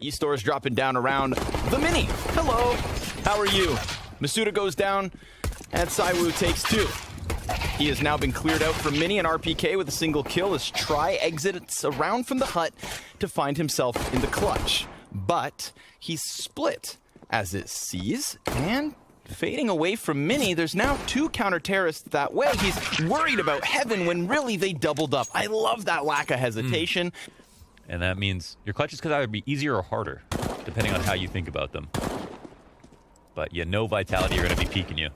E-Store's dropping down around the mini. Hello, how are you? Masuda goes down, and Saiwu takes 2. He has now been cleared out from mini and RPK with a single kill as Try exits around from the hut to find himself in the clutch. But he's split, as is Seas, and fading away from mini, there's now 2 counter-terrorists that way. He's worried about Heaven when really they doubled up. I love that lack of hesitation. And that means your clutches could either be easier or harder, depending on how you think about them. But yeah, no Vitality are going to be peeking you.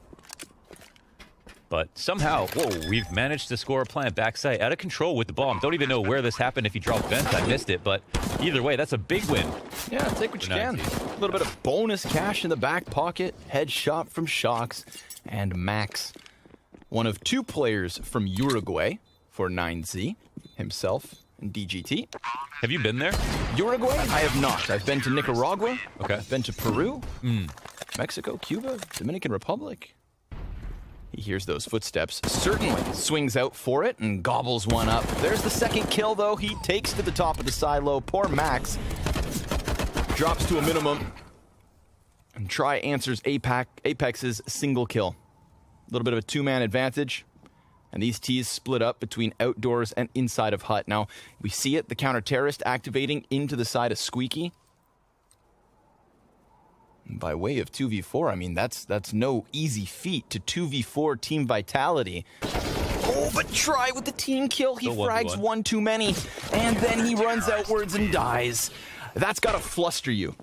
But somehow, whoa, we've managed to score a plant backside out of control with the bomb. Don't even know where this happened if he dropped vents. I missed it, but either way, that's a big win. Yeah, take what you can. A little bit of bonus cash in the back pocket. Headshot from Shox and Max. One of 2 players from Uruguay for 9Z, himself and DGT. Have you been there? Uruguay? I have not. I've been to Nicaragua. Okay. I've been to Peru, Mexico, Cuba, Dominican Republic. He hears those footsteps, certainly swings out for it and gobbles one up. There's the second kill, though. He takes to the top of the silo. Poor Max drops to a minimum. And Try answers Apex's single kill. A little bit of a 2-man advantage. And these T's split up between outdoors and inside of hut. Now, we see it, the counter-terrorist activating into the side of Squeaky. By way of 2v4, I mean, that's no easy feat to 2v4 Team Vitality. Oh, but Try with the team kill. He frags 1 too many, and then he runs outwards and dies. That's got to fluster you.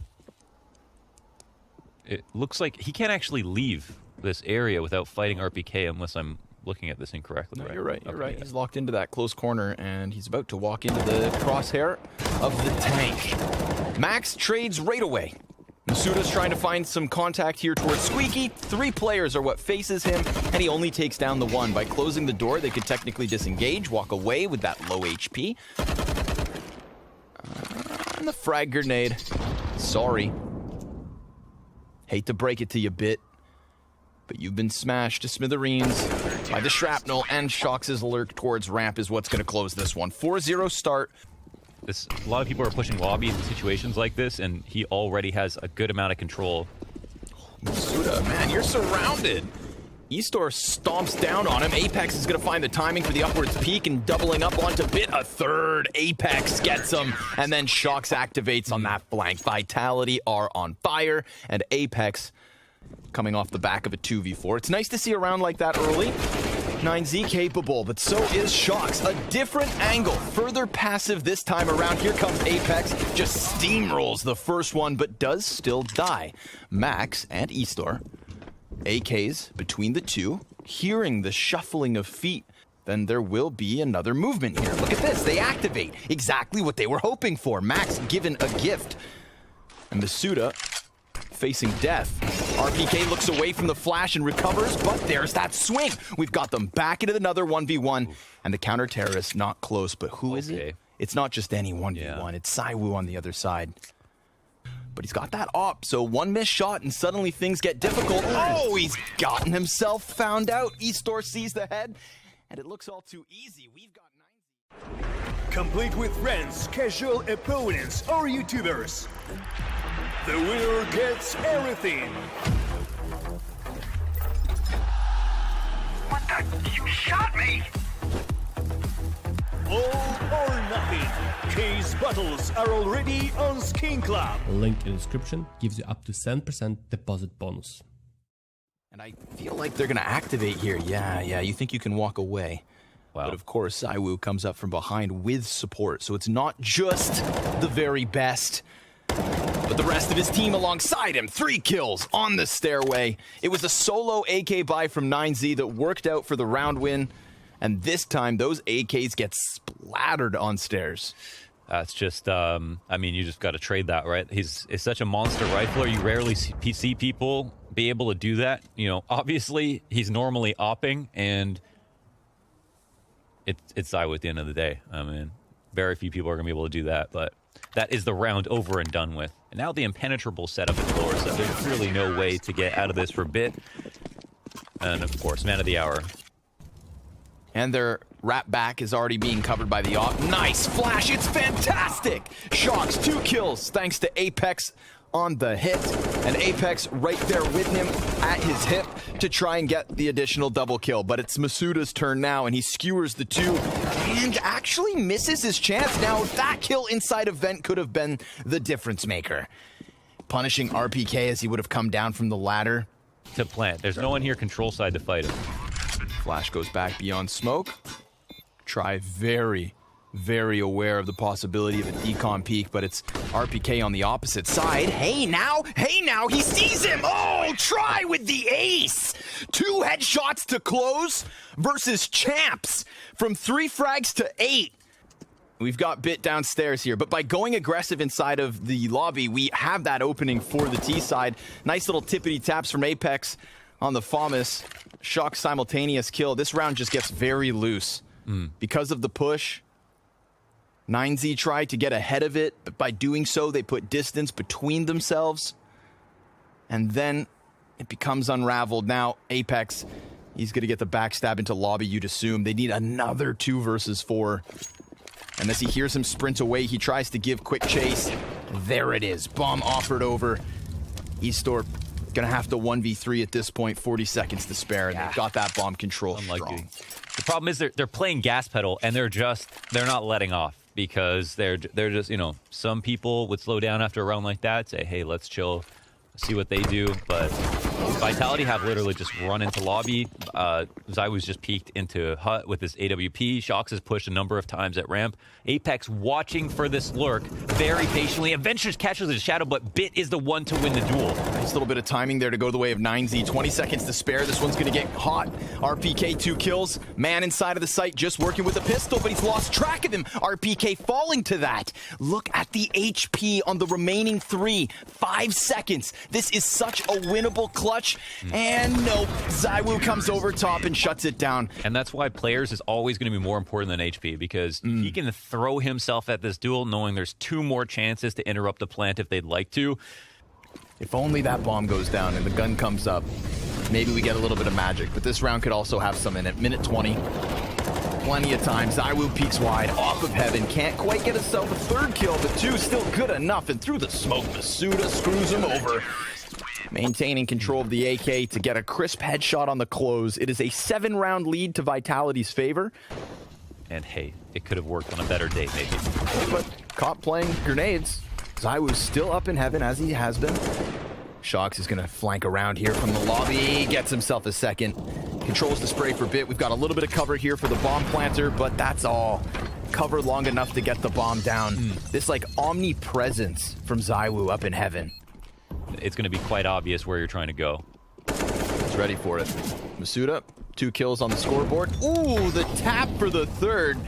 It looks like he can't actually leave this area without fighting RPK unless I'm looking at this incorrectly. No, right? you're right, you're Okay, right. yeah. He's locked into that close corner, and he's about to walk into the crosshair of the tank. Max trades right away. Masuda's trying to find some contact here towards Squeaky. 3 players are what faces him, and he only takes down the 1. By closing the door, they could technically disengage, walk away with that low HP. And the frag grenade. Sorry. Hate to break it to you, Bit, but you've been smashed to smithereens by the shrapnel, and Shox's lurk towards ramp is what's going to close this one. 4-0 start. A lot of people are pushing lobby in situations like this, and he already has a good amount of control. Masuda, man, you're surrounded. E-Store stomps down on him. Apex is going to find the timing for the upwards peak and doubling up onto Bit. A third. Apex gets him, and then Shox activates on that flank. Vitality are on fire, and Apex coming off the back of a 2v4. It's nice to see a round like that early. 9Z capable, but so is Shox. A different angle, further passive this time around. Here comes Apex, just steamrolls the first one, but does still die. Max and E-Store, AKs between the 2, hearing the shuffling of feet. Then there will be another movement here. Look at this, they activate. Exactly what they were hoping for. Max given a gift. And Masuda facing death. RPK looks away from the flash and recovers, but there's that swing. We've got them back into another 1v1, and the counter-terrorist not close, but who is it? It's not just any 1v1, it's Saiwu on the other side. But he's got that op, so 1 missed shot, and suddenly things get difficult. Oh, he's gotten himself found out. E-Store sees the head, and it looks all too easy. We've got 9. Complete with friends, casual opponents, or YouTubers. The winner gets everything. What the? You shot me! All or nothing. Case battles are already on Skin Club. Link in the description gives you up to 7% deposit bonus. And I feel like they're going to activate here. Yeah, you think you can walk away. Wow. But of course, Saiwu comes up from behind with support, so it's not just the very best, but the rest of his team alongside him. 3 kills on the stairway. It was a solo AK buy from 9Z that worked out for the round win, and this time those AKs get splattered on stairs. That's just, I mean, you just got to trade that, right? He's such a monster rifler. You rarely see people be able to do that. You know, obviously, he's normally opping, and it's Saiwu at the end of the day. I mean, very few people are going to be able to do that, but that is the round over and done with. And now the impenetrable setup is lower, so there's really no way to get out of this for Bit. And of course, man of the hour. And they're Wrap back is already being covered by the op. Nice flash. It's fantastic. Shocks 2 kills thanks to Apex on the hit. And Apex right there with him at his hip to try and get the additional double kill. But it's Masuda's turn now, and he skewers the 2 and actually misses his chance. Now, that kill inside of Vent could have been the difference maker. Punishing RPK as he would have come down from the ladder. To plant. There's no one here control side to fight him. Flash goes back beyond smoke. Try very, very aware of the possibility of a decon peek, but it's RPK on the opposite side. Hey now, he sees him. Oh, try with the ace. 2 headshots to close versus Champs from 3 frags to 8. We've got Bit downstairs here, but by going aggressive inside of the lobby, we have that opening for the T side. Nice little tippity taps from Apex on the FAMAS. Shock simultaneous kill. This round just gets very loose because of the push. 9Z tried to get ahead of it, but by doing so, they put distance between themselves. And then it becomes unraveled. Now, Apex, he's going to get the backstab into lobby, you'd assume. They need another 2 versus 4. And as he hears him sprint away, he tries to give quick chase. There it is. Bomb offered over. Eastor going to have to 1v3 at this point. 40 seconds to spare. And they've got that bomb control strong. The problem is they're playing gas pedal, and they're not letting off. Because they're just, you know, some people would slow down after a round like that, say, hey, let's chill, see what they do. But Vitality have literally just run into lobby. Zywoo's just peeked into hut with his AWP. Shocks has pushed a number of times at ramp. Apex watching for this lurk very patiently. Eventually catches his shadow, but Bit is the one to win the duel. Nice little bit of timing there to go the way of 9Z. 20 seconds to spare. This one's going to get hot. RPK 2 kills. Man inside of the site just working with a pistol, but he's lost track of him. RPK falling to that. Look at the HP on the remaining 3. 5 seconds. This is such a winnable clutch. And nope. Zywoo comes over top and shuts it down. And that's why players is always going to be more important than HP, because he can throw himself at this duel knowing there's 2 more chances to interrupt the plant if they'd like to. If only that bomb goes down and the gun comes up, maybe we get a little bit of magic. But this round could also have some in it. Minute 20. Plenty of time. Zywoo peeks wide off of heaven. Can't quite get himself a 3rd kill, but 2 still good enough. And through the smoke, Masuda screws him over. Maintaining control of the AK to get a crisp headshot on the close. It is a 7-round lead to Vitality's favor. And hey, it could have worked on a better day, maybe. But caught playing grenades. Zywoo's still up in heaven as he has been. Shocks is going to flank around here from the lobby. Gets himself a 2nd. Controls the spray for Bit. We've got a little bit of cover here for the bomb planter, but that's all. Cover long enough to get the bomb down. This like omnipresence from Zywoo up in heaven. It's going to be quite obvious where you're trying to go. He's ready for it. Masuda, 2 kills on the scoreboard. Ooh, the tap for the 3rd.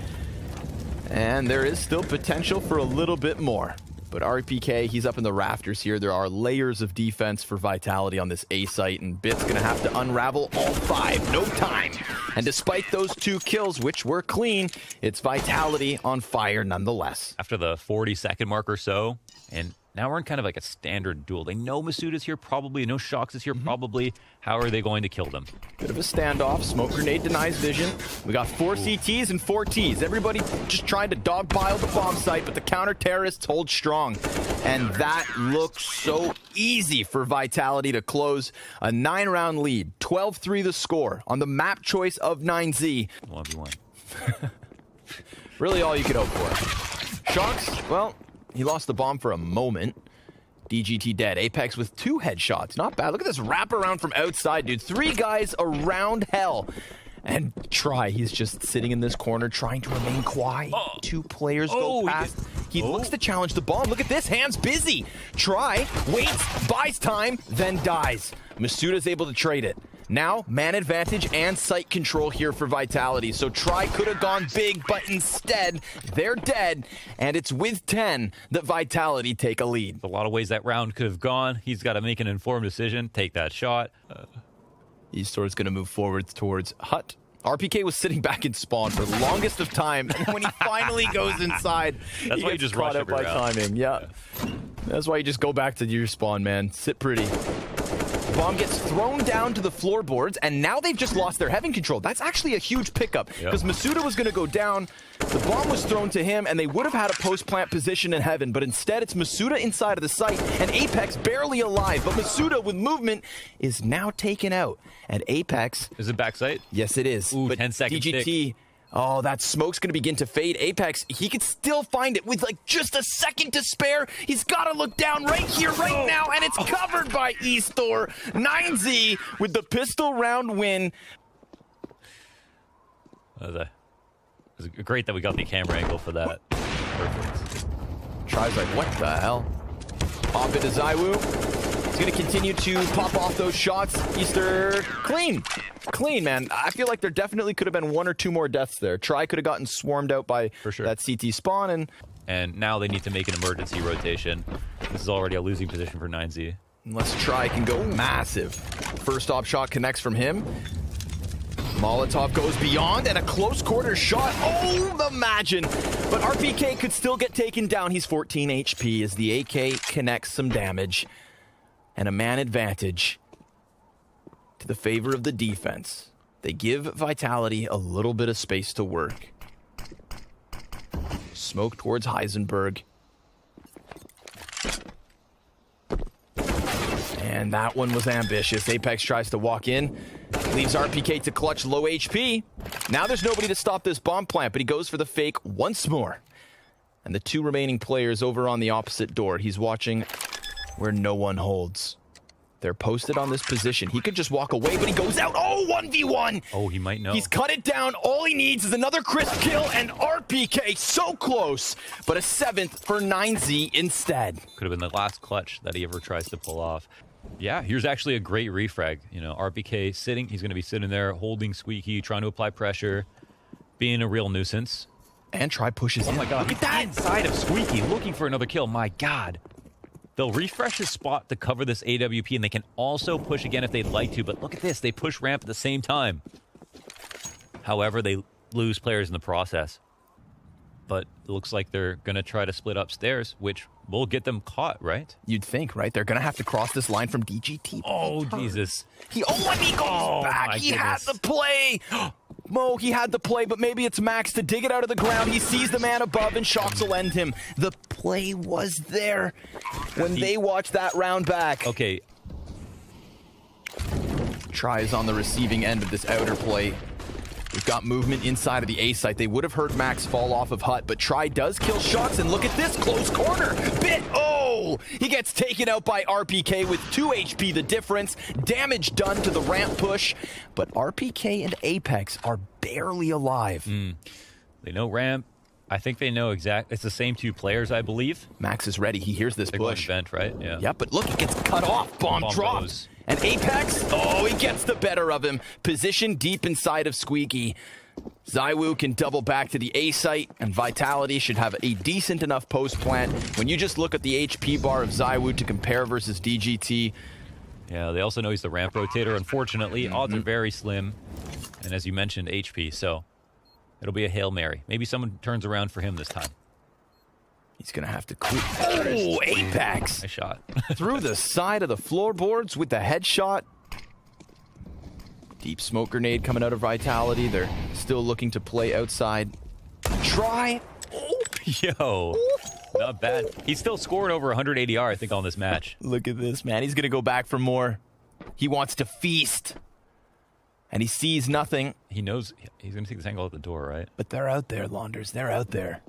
And there is still potential for a little bit more. But RPK, he's up in the rafters here. There are layers of defense for Vitality on this A site, and Bit's going to have to unravel all 5. No time. And despite those 2 kills, which were clean, it's Vitality on fire nonetheless. After the 40-second mark or so, and now we're in kind of like a standard duel. They know Masuda's here probably, they know Shocks is here probably. How are they going to kill them? Bit of a standoff. Smoke grenade denies vision. We got 4 CTs and 4 Ts. Everybody just trying to dogpile the bomb site, but the counter-terrorists hold strong. And that looks so easy for Vitality to close a 9-round lead. 12-3 the score on the map choice of 9Z. 1v1. Really all you could hope for. Shocks, well, he lost the bomb for a moment. DGT dead. Apex with 2 headshots. Not bad. Look at this wraparound from outside, dude. 3 guys around hell. And Try, he's just sitting in this corner trying to remain quiet. 2 players go past. He looks to challenge the bomb. Look at this. Hands busy. Try, waits, buys time, then dies. Masuda's able to trade it. Now, man advantage and site control here for Vitality. So Try could have gone big, but instead, they're dead. And it's with 10 that Vitality take a lead. A lot of ways that round could have gone. He's got to make an informed decision, take that shot. Eastor's going to move forward towards Hut. RPK was sitting back in spawn for the longest of time. And when he finally goes inside, that's why you just rush up by timing. Yeah. That's why you just go back to your spawn, man. Sit pretty. Bomb gets thrown down to the floorboards, and now they've just lost their heaven control. That's actually a huge pickup, because Masuda was going to go down, the bomb was thrown to him, and they would have had a post-plant position in heaven, but instead it's Masuda inside of the site, and Apex barely alive, but Masuda with movement is now taken out. And Apex... Is it backside? Yes, it is. Ooh, but 10 seconds. DGT... Oh, that smoke's going to begin to fade. Apex, he could still find it with like just a second to spare. He's got to look down right here, right now, and it's covered by eStore. 9Z with the pistol round win. It was great that we got the camera angle for that. Perfect. Tries like, what the hell? Pop it to Zywoo. He's going to continue to pop off those shots. Easter, clean. Clean, man. I feel like there definitely could have been 1 or 2 more deaths there. Try could have gotten swarmed out by that CT spawn. And now they need to make an emergency rotation. This is already a losing position for 9Z. Unless Try can go massive. First op shot connects from him. Molotov goes beyond, and a close quarter shot. Oh, imagine. But RPK could still get taken down. He's 14 HP as the AK connects some damage. And a man advantage to the favor of the defense. They give Vitality a little bit of space to work. Smoke towards Heisenberg. And that one was ambitious. Apex tries to walk in. Leaves RPK to clutch low HP. Now there's nobody to stop this bomb plant, but he goes for the fake once more. And the 2 remaining players over on the opposite door. He's watching where no one holds. They're posted on this position. He could just walk away, but he goes out. Oh, 1v1. Oh, he might know. He's cut it down. All he needs is another crisp kill, and RPK so close, but a 7th for 9Z instead. Could have been the last clutch that he ever tries to pull off. Yeah, here's actually a great refrag. You know, RPK sitting. He's going to be sitting there holding Squeaky, trying to apply pressure, being a real nuisance. And Try pushes in. Oh my God, look at that inside of Squeaky, looking for another kill. My God. They'll refresh his spot to cover this AWP, and they can also push again if they'd like to. But look at this. They push ramp at the same time. However, they lose players in the process. But it looks like they're going to try to split upstairs, which will get them caught, right? You'd think, right? They're going to have to cross this line from DGT. Oh, Jesus. He goes back. He had the play. Mo, he had the play, but maybe it's Max to dig it out of the ground. He sees the man above, and shots will end him. The play was there when they watched that round back. Okay. Tries on the receiving end of this outer play. We've got movement inside of the A site. They would have heard Max fall off of Hut, but Try does kill shots, and look at this close corner. He gets taken out by RPK with 2 HP, the difference. Damage done to the ramp push, but RPK and Apex are barely alive. They know ramp. I think they know it's the same 2 players, I believe. Max is ready. He hears this push. Vent, right? Yeah. Yeah, but look, it gets cut off. Bomb drops. Goes. And Apex, he gets the better of him. Position deep inside of Squeaky. Zywoo can double back to the A site, and Vitality should have a decent enough post plant. When you just look at the HP bar of Zywoo to compare versus DGT. Yeah, they also know he's the ramp rotator. Unfortunately, odds are very slim. And as you mentioned, HP, so it'll be a Hail Mary. Maybe someone turns around for him this time. He's going to have to clear. Oh, Apex! Nice shot. Through the side of the floorboards with the headshot. Deep smoke grenade coming out of Vitality. They're still looking to play outside. Try. Yo, not bad. He's still scored over 100 ADR, I think, on this match. Look at this, man. He's going to go back for more. He wants to feast. And he sees nothing. He knows he's going to take this angle at the door, right? But they're out there, Launders. They're out there.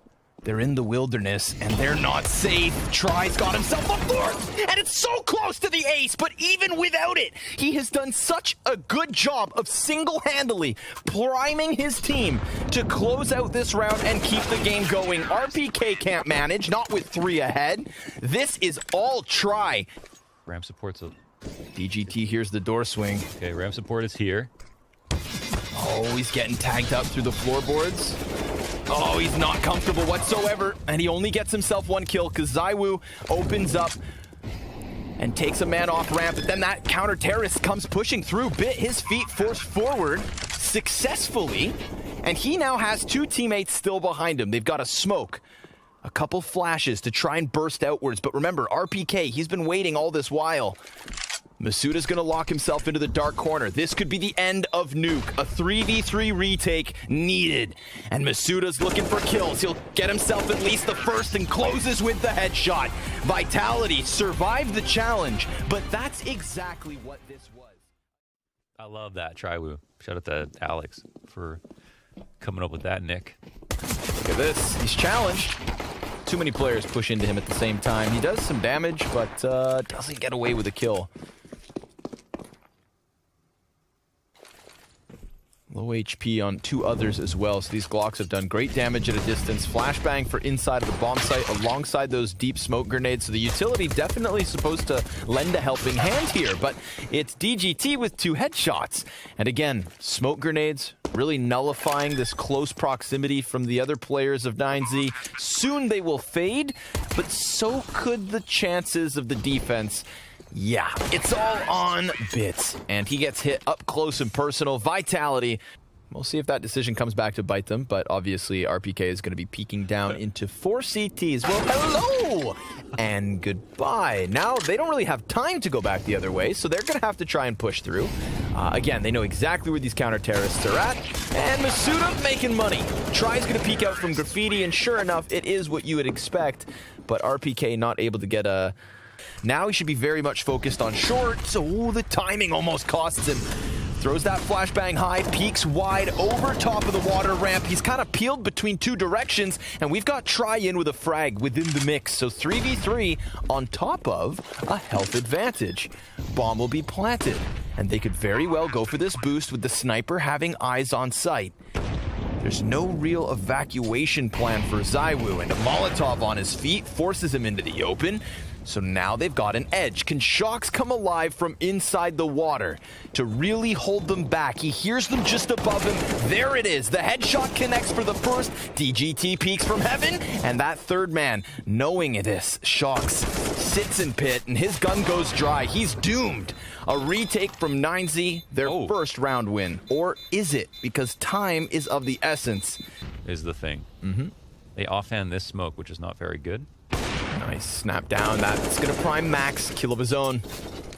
They're in the wilderness, and they're not safe. Try's got himself a 4th, and it's so close to the ace, but even without it, he has done such a good job of single-handedly priming his team to close out this round and keep the game going. RPK can't manage, not with 3 ahead. This is all Try. Ramp support's a... DGT hears the door swing. Okay, ramp support is here. Oh, he's getting tagged up through the floorboards. Oh, he's not comfortable whatsoever, and he only gets himself 1 kill because Zywoo opens up and takes a man off ramp, but then that counter-terrorist comes pushing through. Bit his feet forced forward successfully, and he now has 2 teammates still behind him. They've got a smoke, a couple flashes to try and burst outwards, but remember, RPK, he's been waiting all this while. Masuda's going to lock himself into the dark corner. This could be the end of Nuke. A 3v3 retake needed. And Masuda's looking for kills. He'll get himself at least the first and closes with the headshot. Vitality survived the challenge, but that's exactly what this was. I love that, Triwoo. Shout out to Alex for coming up with that, Nick. Look at this. He's challenged. Too many players push into him at the same time. He does some damage, but doesn't get away with a kill. Low HP on 2 others as well, so these Glocks have done great damage at a distance. Flashbang for inside of the bomb site alongside those deep smoke grenades, so the utility definitely supposed to lend a helping hand here, but it's DGT with 2 headshots. And again, smoke grenades really nullifying this close proximity from the other players of 9Z. Soon they will fade, but so could the chances of the defense. Yeah, it's all on Bits, and he gets hit up close and personal. Vitality. We'll see if that decision comes back to bite them, but obviously RPK is going to be peeking down into 4 CTs. Well, hello and goodbye. Now, they don't really have time to go back the other way, so they're going to have to try and push through. Again, they know exactly where these counter-terrorists are at, and Masuda making money. Try's going to peek out from Graffiti, and sure enough, it is what you would expect, but RPK not able to get a... Now he should be very much focused on short, so the timing almost costs him. Throws that flashbang high, peeks wide over top of the water ramp. He's kind of peeled between 2 directions, and we've got Try in with a frag within the mix. So 3v3 on top of a health advantage. Bomb will be planted, and they could very well go for this boost with the sniper having eyes on sight. There's no real evacuation plan for Zywoo, and a Molotov on his feet forces him into the open. So now they've got an edge. Can Shox come alive from inside the water to really hold them back? He hears them just above him. There it is. The headshot connects for the first. DGT peeks from heaven. And that third man, knowing this, Shox sits in pit and his gun goes dry. He's doomed. A retake from 9Z, their first round win. Or is it? Because time is of the essence. Is the thing. They offhand this smoke, which is not very good. Nice snap down. That's going to prime Max, kill of his own.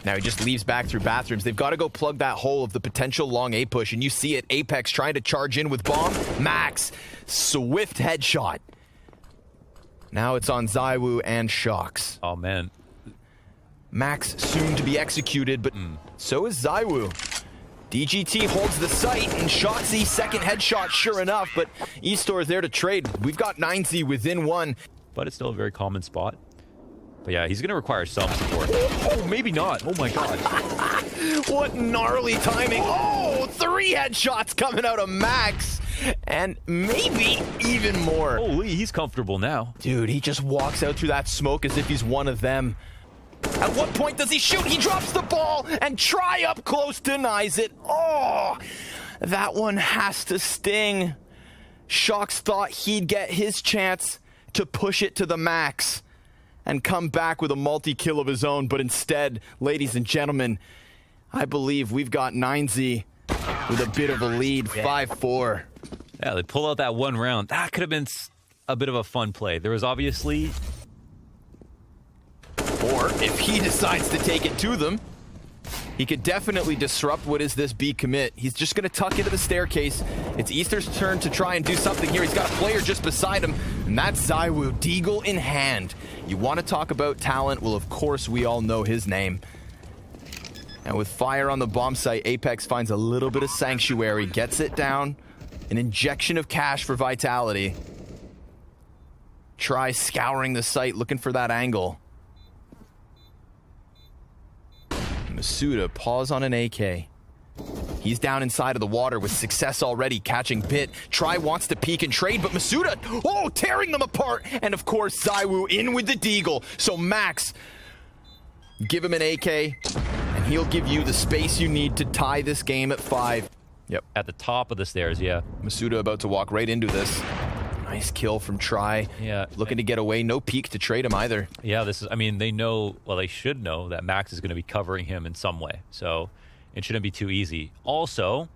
Now he just leaves back through bathrooms. They've got to go plug that hole of the potential long A push, and you see it. Apex trying to charge in with bomb. Max, swift headshot. Now it's on Zywoo and Shox. Oh, man. Max soon to be executed, but so is Zywoo. DGT holds the site, and Shoxy's second headshot, sure enough, but eStore is there to trade. We've got 9Z within 1. But it's still a very common spot. But yeah, he's going to require some support. Oh, maybe not. Oh my god. What gnarly timing. Oh, 3 headshots coming out of Max. And maybe even more. Holy, he's comfortable now. Dude, he just walks out through that smoke as if he's one of them. At what point does he shoot? He drops the ball, and Try up close denies it. Oh, that one has to sting. Shox thought he'd get his chance to push it to the max and come back with a multi-kill of his own, but instead, ladies and gentlemen, I believe we've got 9Z with a bit of a lead, 5-4. Yeah, they pull out that one round. That could have been a bit of a fun play. There was obviously... Or if he decides to take it to them, he could definitely disrupt what is this B commit. He's just going to tuck into the staircase. It's Easter's turn to try and do something here. He's got a player just beside him, and that's Zywoo, Deagle in hand. You want to talk about talent? Well, of course, we all know his name. And with fire on the bomb site, Apex finds a little bit of sanctuary, gets it down. An injection of cash for Vitality. Try scouring the site, looking for that angle. Masuda, pause on an AK. He's down inside of the water with success already, catching Bit. Try wants to peek and trade, but Masuda, tearing them apart. And of course, Zywoo in with the Deagle. So Max, give him an AK, and he'll give you the space you need to tie this game at 5. Yep. At the top of the stairs, yeah. Masuda about to walk right into this. Nice kill from Try. Yeah. Looking to get away. No peek to trade him either. Yeah, this is, I mean, they know, well, they should know that Max is going to be covering him in some way. So it shouldn't be too easy. Also,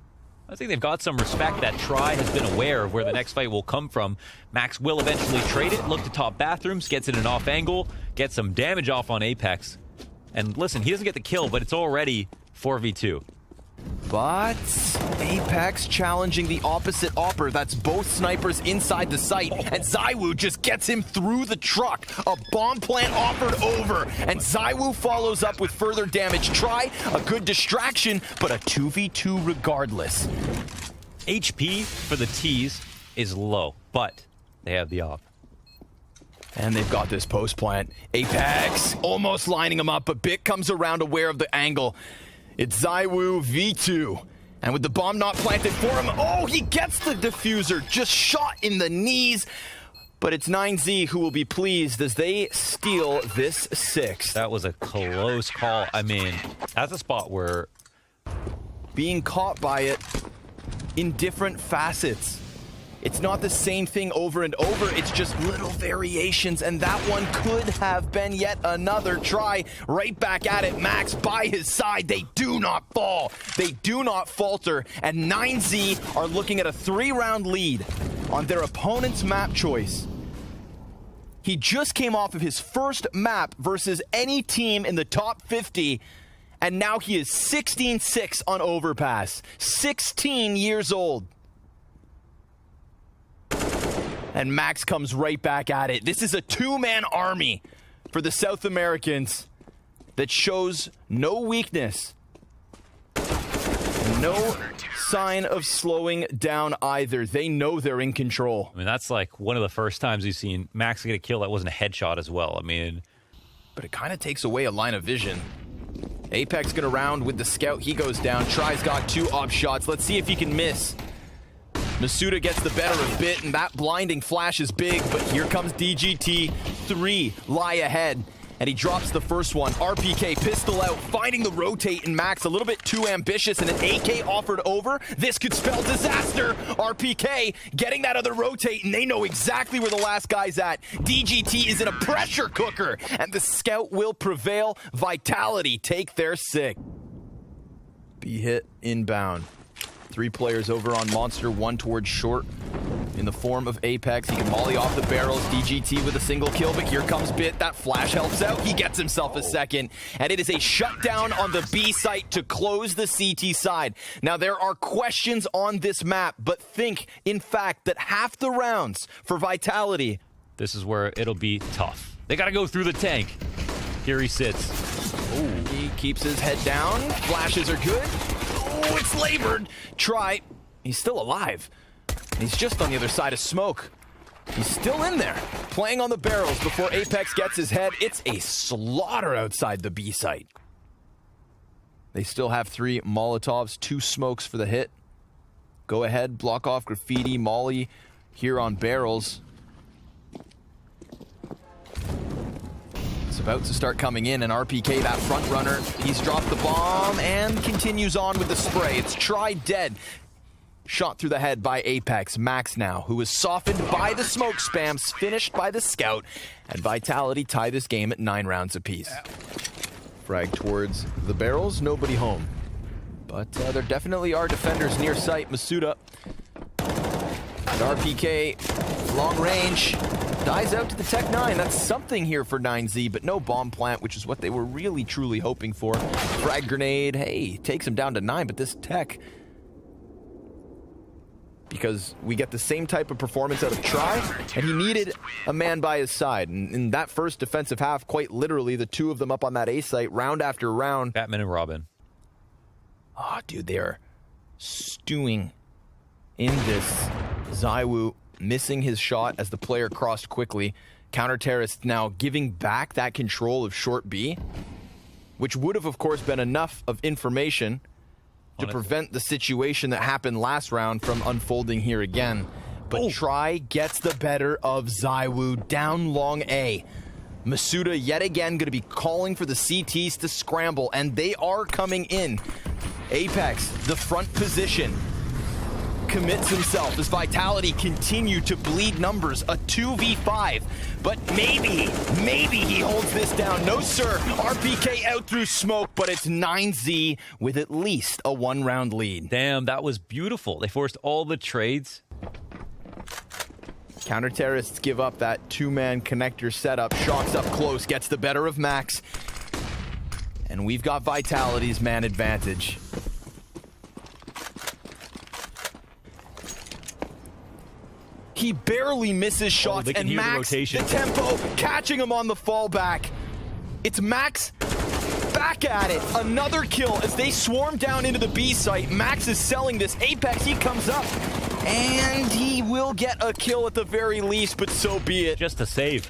I think they've got some respect that Try has been aware of where the next fight will come from. Max will eventually trade it, look to top bathrooms, gets it an off angle, gets some damage off on Apex. And listen, he doesn't get the kill, but it's already 4v2. But Apex challenging the opposite offer. That's both snipers inside the site. And ZywOo just gets him through the truck. A bomb plant offered over. And ZywOo follows up with further damage. Try a good distraction, but a 2v2 regardless. HP for the T's is low, but they have the op. And they've got this post plant. Apex almost lining him up, but Bit comes around aware of the angle. It's ZywOo V2. And with the bomb not planted for him, oh, he gets the diffuser, just shot in the knees. But it's 9Z who will be pleased as they steal this 6th. That was a close call. I mean, that's a spot where Being caught by it in different facets. It's not the same thing over and over, it's just little variations, and that one could have been yet another try. Right back at it, Max by his side. They do not fall. They do not falter, and 9Z are looking at a 3-round lead on their opponent's map choice. He just came off of his first map versus any team in the top 50, and now he is 16-6 on Overpass. 16 years old. And Max comes right back at it. This is a 2-man army for the South Americans that shows no weakness. No sign of slowing down either. They know they're in control. I mean, that's like one of the first times we've seen Max get a kill that wasn't a headshot as well. I mean, but it kind of takes away a line of vision. Apex gonna round with the scout. He goes down. Try's got 2 op shots. Let's see if he can miss. Masuda gets the better of Bit, and that blinding flash is big, but here comes DGT. 3 lie ahead, and he drops the first one. RPK pistol out, finding the rotate in Max, a little bit too ambitious, and an AK offered over. This could spell disaster. RPK getting that other rotate, and they know exactly where the last guy's at. DGT is in a pressure cooker, and the scout will prevail. Vitalityi take their 6th. Be hit inbound. 3 players over on Monster, 1 towards short in the form of Apex. He can molly off the barrels. DGT with a single kill, but here comes Bit. That flash helps out. He gets himself a 2nd, and it is a shutdown on the B site to close the CT side. Now, there are questions on this map, but think, in fact, that half the rounds for Vitalityi. this is where it'll be tough. They got to go through the tank. Here he sits. Ooh, he keeps his head down. Flashes are good. Oh, it's labored. Try. He's still alive. He's just on the other side of smoke. He's still in there, playing on the barrels before Apex gets his head. It's a slaughter outside the B site. They still have 3 Molotovs, 2 smokes for the hit. Go ahead, block off graffiti, molly here on barrels. It's about to start coming in, and RPK, that front runner, he's dropped the bomb and continues on with the spray. It's Try dead. Shot through the head by Apex. Max now, who is softened by the smoke spams, finished by the scout, and Vitalityi tie this game at 9 rounds apiece. Frag towards the barrels, nobody home. But there definitely are defenders near site. Masuda. And RPK, long range, dies out to the Tech 9. That's something here for 9Z, but no bomb plant, which is what they were really, truly hoping for. Frag grenade, hey, takes him down to 9, but this Tech, because we get the same type of performance out of Try, and he needed a man by his side. And in that first defensive half, quite literally, the 2 of them up on that A site, round after round. Batman and Robin. Oh, dude, they are stewing in this. ZywOo missing his shot as the player crossed quickly. Counter-terrorist now giving back that control of short B, which would have, of course, been enough of information to prevent the situation that happened last round from unfolding here again. But Try gets the better of ZywOo down long A. Masuda yet again going to be calling for the CTs to scramble, and they are coming in. Apex, the front position, commits himself as Vitalityi continue to bleed numbers, a 2v5, but maybe he holds this down. No sir, RPK out through smoke, but it's 9Z with at least a 1-round lead. Damn, that was beautiful. They forced all the trades. Counter-terrorists give up that 2-man connector setup. Shocks up close, gets the better of Max. And we've got Vitality's man advantage. He barely misses shots, they can and hear the Max, rotation. the tempo, catching him on the fallback. It's Max back at it. Another kill as they swarm down into the B site. Max is selling this. Apex, he comes up, and he will get a kill at the very least, but so be it. Just a save.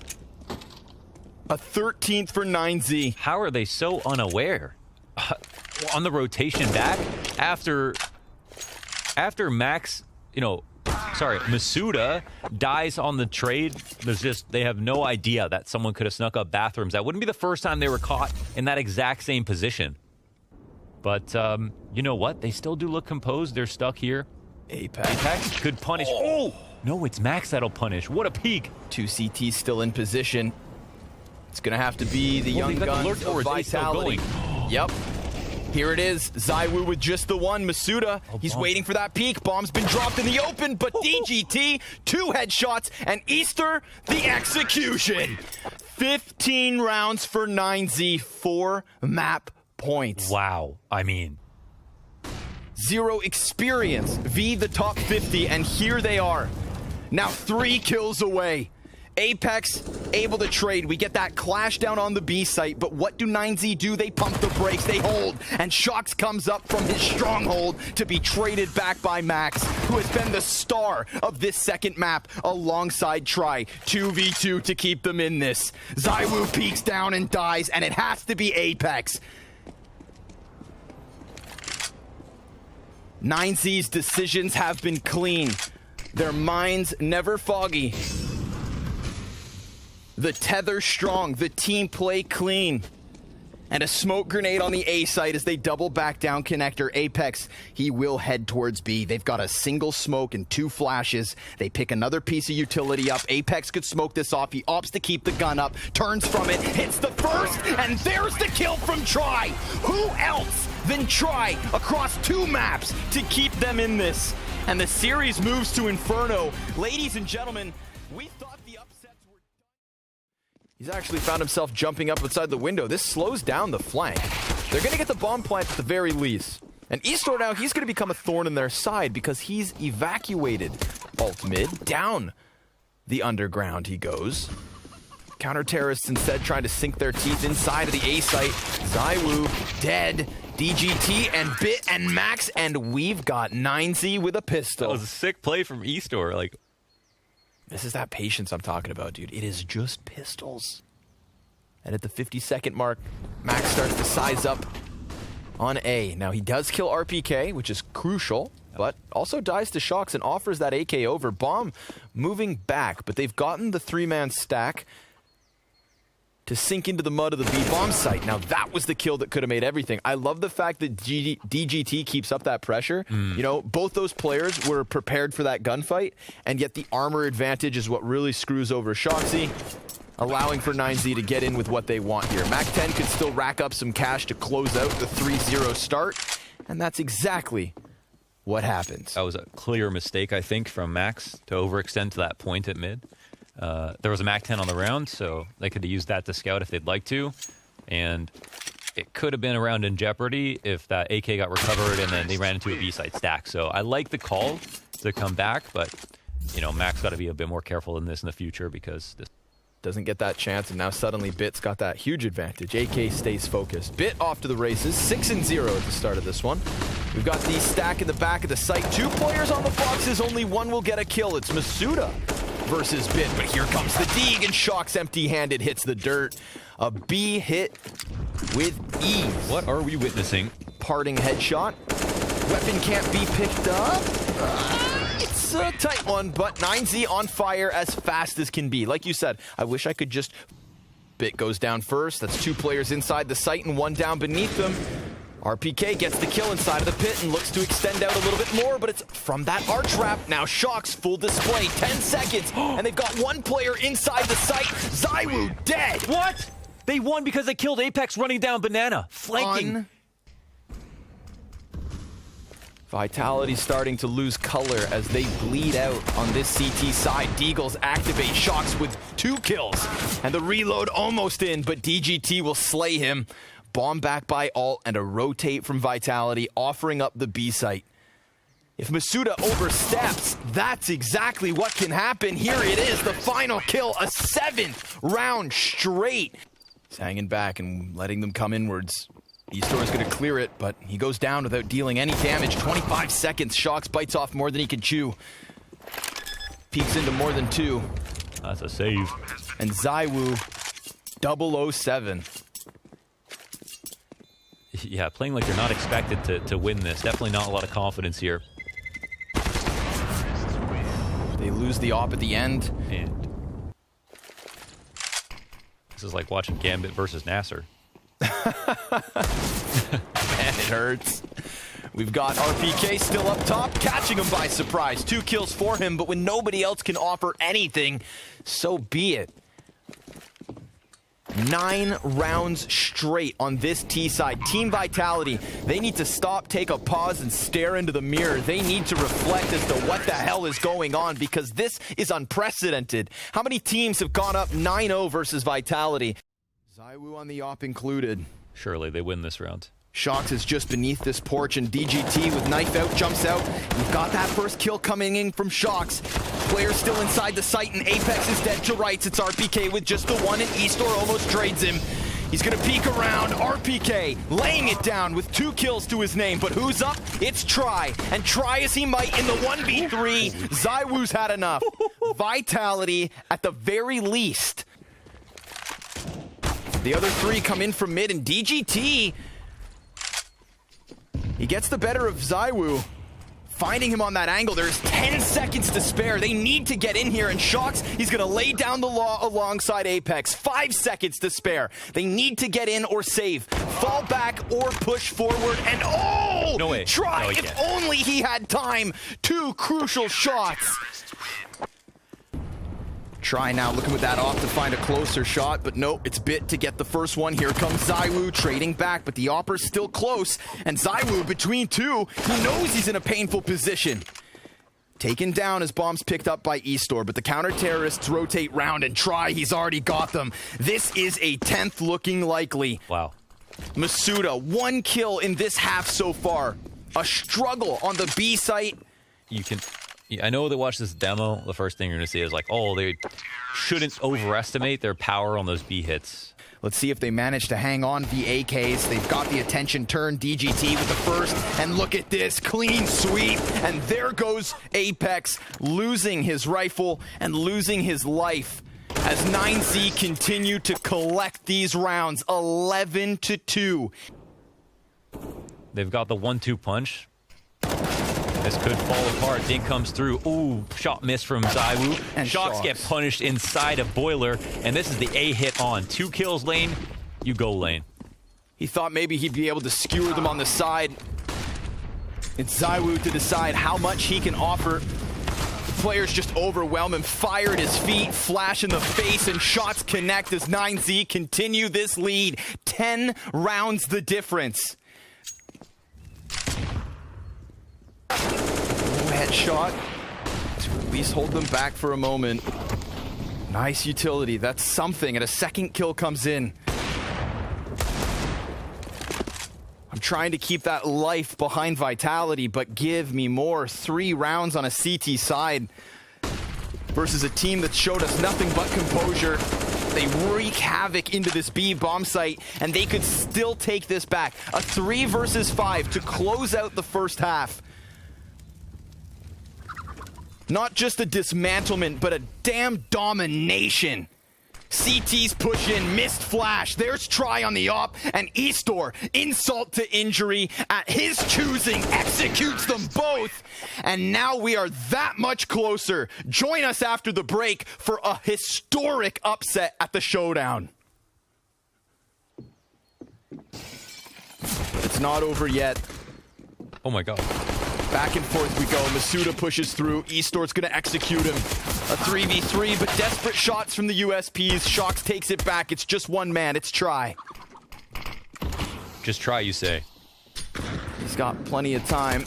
A 13th for 9Z. How are they so unaware? On the rotation back, after Max, Masuda dies on the trade, they have no idea that someone could have snuck up bathrooms. That wouldn't be the first time they were caught in that exact same position. But you know what? They still do look composed. They're stuck here. Apex could punish. Oh! No, it's Max that'll punish. What a peek. 2 CTs still in position. It's going to have to be the young guns of Vitality. Yep. Here it is. ZywOo with just the one. Masuda, he's waiting for that peek. Bomb's been dropped in the open, but DGT, 2 headshots, and Easter, the execution. 15 rounds for 9Z, 4 map points. Wow. I mean, 0 experience, V the top 50, and here they are. Now 3 kills away. Apex able to trade. We get that clash down on the B site, but what do 9Z do? They pump the brakes, they hold, and Shox comes up from his stronghold to be traded back by Max, who has been the star of this second map alongside Try. 2v2 to keep them in this. ZywOo peeks down and dies, and it has to be Apex. 9Z's decisions have been clean. Their minds never foggy. The tether strong, the team play clean. And a smoke grenade on the A site as they double back down connector. Apex, he will head towards B. They've got a single smoke and 2 flashes. They pick another piece of utility up. Apex could smoke this off. He opts to keep the gun up, turns from it, hits the first, and there's the kill from Try. Who else than Try across 2 maps to keep them in this? And the series moves to Inferno. Ladies and gentlemen, we thought the upsets were... He's actually found himself jumping up outside the window. This slows down the flank. They're going to get the bomb plant at the very least. And Eastor now, he's going to become a thorn in their side because he's evacuated. Alt mid, down the underground he goes. Counter-terrorists instead trying to sink their teeth inside of the A site. ZywOo dead. DGT and Bit and Max, and we've got 9Z with a pistol. That was a sick play from Eastor. Like, this is that patience I'm talking about, dude. It is just pistols. And at the 50-second mark, Max starts to size up on A. Now, he does kill RPK, which is crucial, but also dies to Shox and offers that AK over. Bomb moving back, but they've gotten the 3-man stack to sink into the mud of the B-bomb site. Now, that was the kill that could have made everything. I love the fact that DGT keeps up that pressure. You know, both those players were prepared for that gunfight, and yet the armor advantage is what really screws over Shoxy, allowing for 9Z to get in with what they want here. Mac 10 could still rack up some cash to close out the 3-0 start, and that's exactly what happens. that was a clear mistake, I think, from Max to overextend to that point at mid. There was a Mac 10 on the round, so they could have used that to scout if they'd like to. And it could have been a round in jeopardy if that AK got recovered and then they ran into a B-side stack. So I like the call to come back, but, you know, Mac's got to be a bit more careful in this in the future because this doesn't get that chance, and now suddenly Bit's got that huge advantage. AK stays focused. Bit off to the races, 6-0 at the start of this one. We've got the stack in the back of the site. 2 players on the Foxes, only 1 will get a kill. It's Masuda versus Bit, but here comes the Deeg, and Shox empty-handed hits the dirt. A B hit with ease. What are we witnessing? Parting headshot. Weapon can't be picked up. It's a tight one, but 9Z on fire as fast as can be. Like you said, I wish I could just... Bit goes down first. That's 2 players inside the site and 1 down beneath them. RPK gets the kill inside of the pit and looks to extend out a little bit more, but it's from that arch wrap. Now Shox, full display, 10 seconds, and they've got 1 player inside the site. ZywOo dead. What? They won because they killed Apex running down Banana, flanking. Vitality starting to lose color as they bleed out on this CT side. Deagles activate Shox with 2 kills, and the reload almost in, but DGT will slay him. bomb back by Alt, and a rotate from Vitality, offering up the B site. If Masuda oversteps, that's exactly what can happen. Here it is, the final kill, a 7th round straight. He's hanging back and letting them come inwards. eStor is going to clear it, but he goes down without dealing any damage. 25 seconds, Shox bites off more than he can chew. Peeks into more than 2. That's a save. And ZywOo, 007. Yeah, playing like you're not expected to win this. Definitely not a lot of confidence here. They lose the op at the end. And this is like watching Gambit versus Nasser. Man, it hurts. We've got RPK still up top, catching him by surprise. 2 kills for him, but when nobody else can offer anything, so be it. 9 rounds straight on this T side. Team Vitality, they need to stop, take a pause, and stare into the mirror. They need to reflect as to what the hell is going on, because this is unprecedented. How many teams have gone up 9-0 versus Vitality? ZywOo on the op included. Surely they win this round. Shox is just beneath this porch, and DGT with knife out jumps out. We've got that first kill coming in from Shox. Player still inside the site, and Apex is dead to rights. It's RPK with just the 1, and eStor almost trades him. He's gonna peek around. RPK laying it down with 2 kills to his name, but who's up? It's Try, and try as he might in the 1v3. ZywOo's had enough. Vitality, at the very least. The other 3 come in from mid, and DGT, he gets the better of ZywOo, finding him on that angle. There's 10 seconds to spare. They need to get in here, and Shox, he's going to lay down the law alongside Apex. 5 seconds to spare. They need to get in or save. Fall back or push forward, and oh! No way. Try, No, he if can't. only he had time. 2 crucial shots. Try now looking with that off to find a closer shot, but nope, it's bit to get the first one. Here comes ZywOo trading back, but the opper's still close, and ZywOo between 2, he knows he's in a painful position. Taken down as bombs picked up by eStor, but the counter-terrorists rotate round, and Try, he's already got them. This is a 10th looking likely. Wow. Masuda, 1 kill in this half so far. A struggle on the B site. You can... I know they watch this demo, the first thing you're going to see is like, oh, they shouldn't overestimate their power on those B hits. Let's see if they manage to hang on the AKs. They've got the attention turned. DGT with the first, and look at this, clean sweep. And there goes Apex, losing his rifle and losing his life as 9Z continue to collect these rounds, 11-2. They've got the 1-2 punch. This could fall apart. Dink comes through. Ooh, shot missed from ZywOo. And Shox Shox get punished inside of Boiler, and this is the A hit on. 2 kills lane, you go lane. He thought maybe he'd be able to skewer them on the side. It's ZywOo to decide how much he can offer. The players just overwhelm him. Fire at his feet, flash in the face, and shots connect as 9Z continue this lead. 10 rounds the difference. Headshot to at least hold them back for a moment. Nice utility. That's something. And a second kill comes in. I'm trying to keep that life behind Vitality, but give me more. 3 rounds on a CT side versus a team that showed us nothing but composure. They wreak havoc into this B bomb site, and they could still take this back. A 3 versus 5 to close out the first half. Not just a dismantlement, but a damn domination. CT's push in, missed flash. There's Try on the op, and eStor, insult to injury, at his choosing, executes them both. And now we are that much closer. Join us after the break for a historic upset at the showdown. But it's not over yet. Oh my god. Back and forth we go. Masuda pushes through. eStor's going to execute him. A 3v3, but desperate shots from the USPs. Shox takes it back. It's just one man. It's Try. Just Try, you say. He's got plenty of time.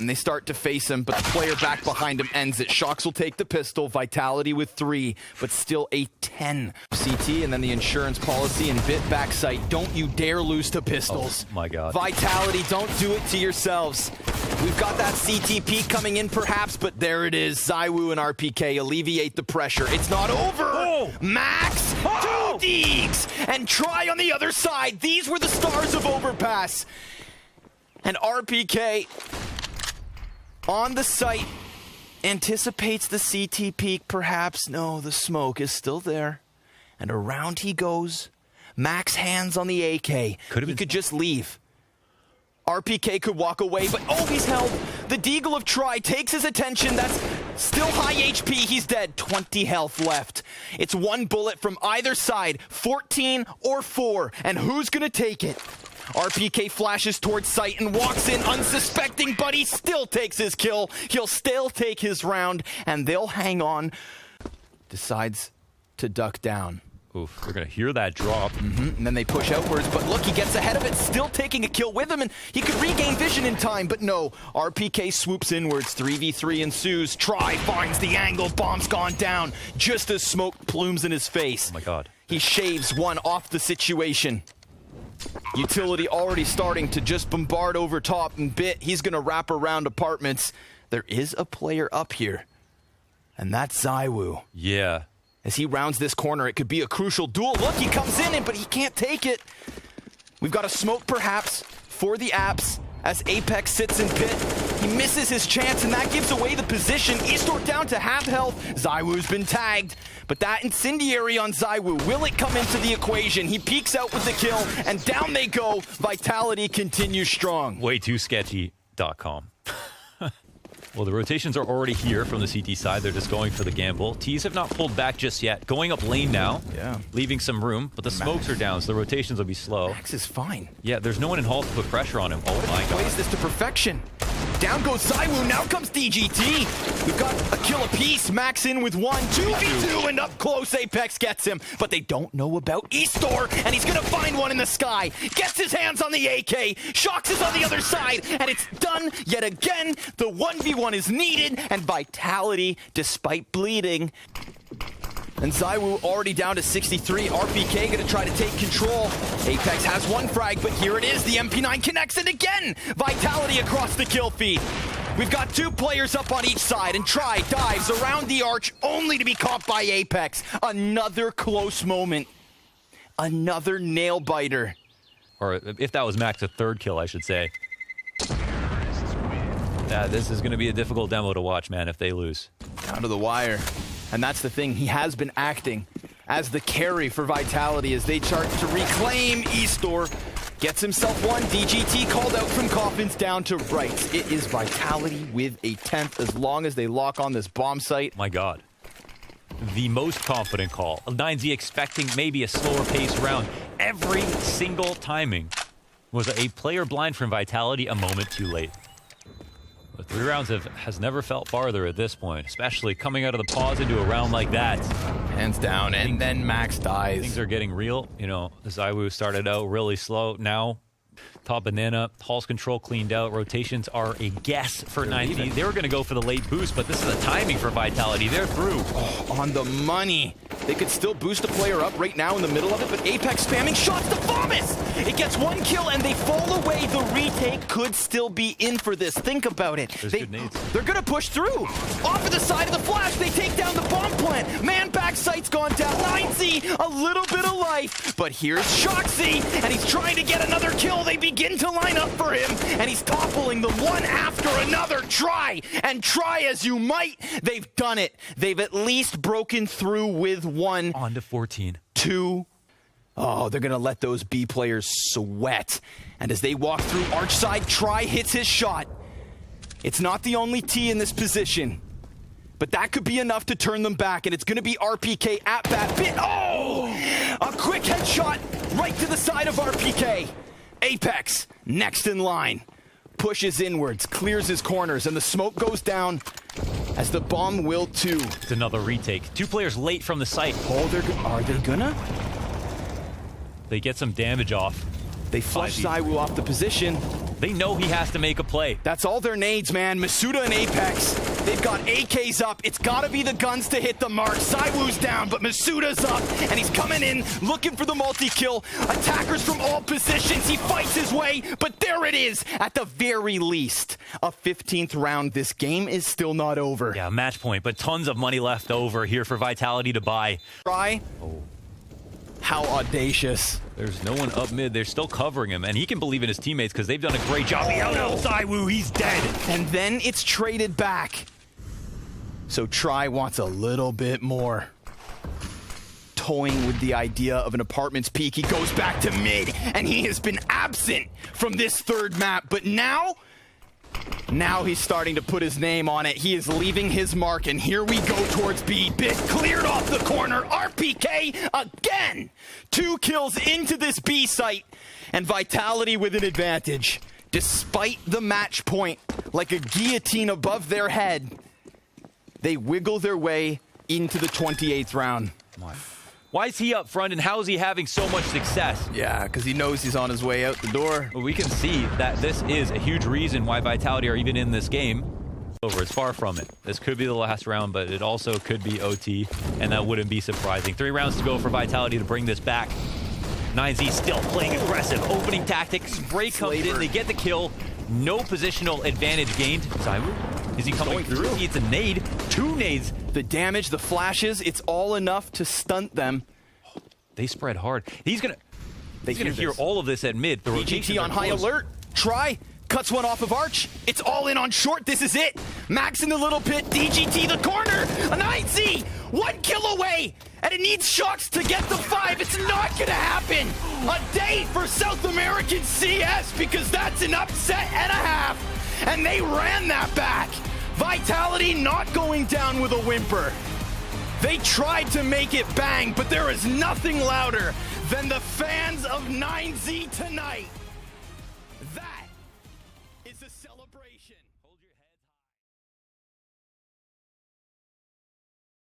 And they start to face him, but the player back behind him ends it. Shox will take the pistol, Vitality with 3, but still a 10. CT, and then the insurance policy and bit backside. Don't you dare lose to pistols. Oh my God. Vitality, don't do it to yourselves. We've got that CT peak coming in perhaps, but there it is. ZywOo and RPK alleviate the pressure. It's not over. Oh. Max, 2 Deegs, and Try on the other side. These were the stars of Overpass. And RPK on the site anticipates the CT peak, perhaps. No, the smoke is still there. And around he goes. Max hands on the AK. He could just leave. RPK could walk away, but oh, he's held. The Deagle of Try takes his attention. That's still high HP. He's dead. 20 health left. It's 1 bullet from either side. 14 or 4. And who's gonna take it? RPK flashes towards site and walks in unsuspecting, but he still takes his kill. He'll still take his round, and they'll hang on. Decides to duck down. Oof, they're going to hear that drop. And then they push outwards, but look, he gets ahead of it, still taking a kill with him, and he could regain vision in time, but no. RPK swoops inwards, 3v3 ensues. Try finds the angle, bomb's gone down, just as smoke plumes in his face. Oh my God. He shaves one off the situation. Utility already starting to just bombard over top, and Bit, he's going to wrap around apartments. There is a player up here, and that's ZywOo. Yeah. As he rounds this corner, it could be a crucial duel. Look, he comes in, but he can't take it. We've got a smoke, perhaps, for the apps as Apex sits in pit. He misses his chance, and that gives away the position. eStore down to half health. ZywOo's been tagged, but that incendiary on ZywOo, will it come into the equation? He peeks out with the kill, and down they go. Vitality continues strong. Way2sketchy.com. Well, the rotations are already here from the CT side. They're just going for the gamble. T's have not pulled back just yet. Going up lane now. Yeah. Leaving some room, but the smokes are down, so the rotations will be slow. Max is fine. Yeah, there's no one in Hall to put pressure on him. Oh my God. Plays this to perfection. Down goes ZywOo. Now comes DGT. We've got a kill apiece. Max in with 1, 2v2, and up close Apex gets him. But they don't know about eStore, and he's going to find one in the sky. Gets his hands on the AK. Shox is on the other side, and it's done yet again. The 1v1 is needed, and Vitality, despite bleeding. And ZywOo already down to 63. RPK gonna try to take control. Apex has 1 frag, but here it is. The MP9 connects it again. Vitality across the kill feed. We've got 2 players up on each side, and Try dives around the arch only to be caught by Apex. Another close moment. Another nail biter. Or if that was Max, a 3rd kill, I should say. Yeah, this is going to be a difficult demo to watch, man, if they lose. Down to the wire. And that's the thing, he has been acting as the carry for Vitality as they chart to reclaim eStore. Gets himself 1, DGT called out from coffins down to right. It is Vitality with a 10th as long as they lock on this bomb site. My God. The most confident call. 9Z expecting maybe a slower pace round. Every single timing was a player blind from Vitality a moment too late. But 3 rounds has never felt farther at this point, especially coming out of the pause into a round like that. Hands down, and then Max dies. Things are getting real. You know, ZywOo started out really slow. Now, top banana, Hall's control cleaned out. Rotations are a guess for 9Z. They were going to go for the late boost, but this is the timing for Vitality. They're through. Oh, on the money. They could still boost a player up right now in the middle of it, but Apex spamming shots to Thomas! It gets 1 kill, and they fall away. The retake could still be in for this. Think about it. Good nades. They're going to push through. Off of the side of the flash, they take down the bomb plant. Man back sight's gone down. 9Z, a little bit of life. But here's Shoxy, and he's trying to get another kill. They begin to line up for him, and he's toppling them one after another. Try as you might. They've done it. They've at least broken through with 1. On to 14. 2. Oh, they're going to let those B players sweat. And as they walk through arch side, Try hits his shot. It's not the only T in this position, but that could be enough to turn them back, and it's going to be RPK at bat. Bit. Oh! A quick headshot right to the side of RPK. Apex, next in line. Pushes inwards, clears his corners, and the smoke goes down as the bomb will too. It's another retake. 2 players late from the site. Oh, are they gonna? They get some damage off. They flush ZywOo off the position. They know he has to make a play. That's all their nades, man. Masuda and Apex, they've got AKs up. It's got to be the guns to hit the mark. Saiwoo's down, but Masuda's up, and he's coming in, looking for the multi-kill. Attackers from all positions. He fights his way, but there it is. At the very least, a 15th round. This game is still not over. Yeah, match point, but tons of money left over here for Vitality to buy. Try. How audacious. There's no one up mid. They're still covering him, and he can believe in his teammates because they've done a great job. He out Saiwoo. He's dead. And then it's traded back. So Try wants a little bit more. Toying with the idea of an apartment's peak, he goes back to mid, and he has been absent from this third map. But now he's starting to put his name on it. He is leaving his mark, and here we go towards B. Bit cleared off the corner. RPK again. 2 kills into this B site, and Vitality with an advantage. Despite the match point, like a guillotine above their head, they wiggle their way into the 28th round. Why is he up front, and how is he having so much success? Yeah, because he knows he's on his way out the door. Well, we can see that this is a huge reason why Vitality are even in this game. It's far from it. This could be the last round, but it also could be OT, and that wouldn't be surprising. 3 rounds to go for Vitality to bring this back. 9Z still playing aggressive. Opening tactics. Spray comes in. They get the kill. No positional advantage gained. Saiwoo, is he coming through? It's a nade. 2 nades. The damage, the flashes, it's all enough to stunt them. They spread hard. He's gonna hear all of this at mid. The DGT on high alert. Try. Cuts one off of Arch. It's all in on short. This is it. Max in the little pit. DGT the corner. A 9Z. 1 kill away. And it needs shocks to get the 5. It's not going to happen. A day for South American CS, because that's an upset and a half. And they ran that back. Vitality not going down with a whimper. They tried to make it bang, but there is nothing louder than the fans of 9Z tonight. That